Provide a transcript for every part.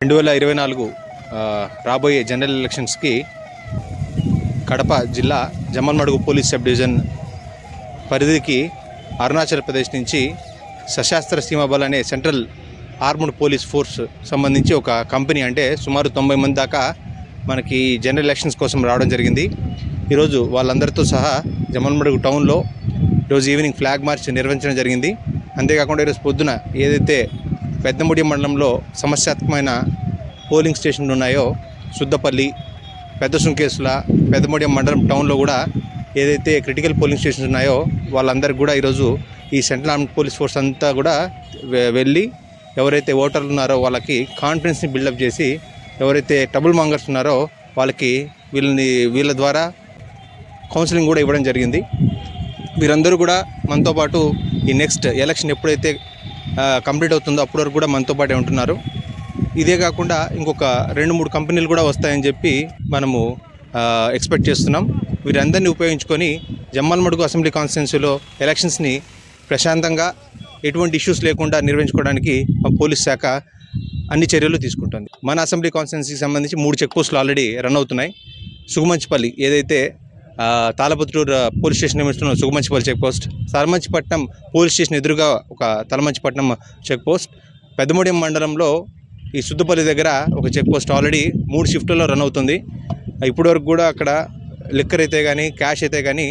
2024 రాబోయే జనరల్ ఎలక్షన్స్కి కడప జిల్లా జమ్మలమడుగు పోలీస్ సబ్ డివిజన్ పరిధికి అరుణాచల్ ప్రదేశ్ నుంచి సశస్త్ర సీమా బల్ అనే సెంట్రల్ ఆర్మ్డ్ పోలీస్ ఫోర్స్ సంబంధించి ఒక కంపెనీ అంటే సుమారు 90 మంది దాకా మనకి జనరల్ ఎలక్షన్స్ కోసం రావడం జరిగింది. ఈరోజు వాళ్ళందరితో సహా జమ్మలమడుగు టౌన్లో ఈరోజు ఈవినింగ్ ఫ్లాగ్ మార్చ్ నిర్వహించడం జరిగింది. అంతేకాకుండా ఈరోజు పొద్దున ఏదైతే పెద్దముడి మండలంలో సమస్యాత్మకమైన పోలింగ్ స్టేషన్లు ఉన్నాయో సుద్దపల్లి, పెద్ద సుంకేసుల, పెద్దముడి మండలం టౌన్లో కూడా ఏదైతే క్రిటికల్ పోలింగ్ స్టేషన్స్ ఉన్నాయో వాళ్ళందరికీ కూడా ఈరోజు ఈ సెంట్రల్ ఆర్మ్డ్ పోలీస్ ఫోర్స్ అంతా కూడా వెళ్ళి ఎవరైతే ఓటర్లు ఉన్నారో వాళ్ళకి కాన్ఫిడెన్స్ని బిల్డప్ చేసి ఎవరైతే ట్రబుల్ మాంగర్స్ ఉన్నారో వాళ్ళకి వీళ్ళ ద్వారా కౌన్సిలింగ్ కూడా ఇవ్వడం జరిగింది. వీరందరూ కూడా మనతో పాటు ఈ నెక్స్ట్ ఎలక్షన్ ఎప్పుడైతే కంప్లీట్ అవుతుందో అప్పటి వరకు కూడా మనతో పాటే ఉంటున్నారు. ఇదే కాకుండా ఇంకొక 2-3 కంపెనీలు కూడా వస్తాయని చెప్పి మనము ఎక్స్పెక్ట్ చేస్తున్నాం. వీరందరినీ ఉపయోగించుకొని జమ్మలమడుగు అసెంబ్లీ కాన్స్టిట్యున్సీలో ఎలక్షన్స్ని ప్రశాంతంగా ఎటువంటి ఇష్యూస్ లేకుండా నిర్వహించుకోవడానికి మా పోలీస్ శాఖ అన్ని చర్యలు తీసుకుంటుంది. మన అసెంబ్లీ కాన్స్టిట్యున్సీకి సంబంధించి 3 చెక్ పోస్టులు ఆల్రెడీ రన్ అవుతున్నాయి. సుగుమంచిపల్లి ఏదైతే తాళపత్రూరు పోలీస్ స్టేషన్ నిర్మిస్తున్న సుగుమంచిపల్లి చెక్ పోస్ట్, సరమంచిపట్నం పోలీస్ స్టేషన్ ఎదురుగా ఒక తలమంచిపట్నం చెక్ పోస్ట్, పెద్దముడి మండలంలో ఈ సుద్దపల్లి దగ్గర ఒక చెక్ పోస్ట్ ఆల్రెడీ 3 షిఫ్ట్లలో రన్ అవుతుంది. ఇప్పటివరకు కూడా అక్కడ లిక్కర్ అయితే కానీ క్యాష్ అయితే కానీ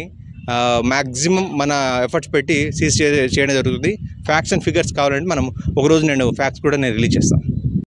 మ్యాక్సిమం మన ఎఫర్ట్స్ పెట్టి సీజ్ చేయడం జరుగుతుంది. ఫ్యాక్ట్స్ అండ్ ఫిగర్స్ కావాలంటే మనం ఒకరోజు ఫ్యాక్ట్స్ కూడా రిలీజ్ చేస్తాను.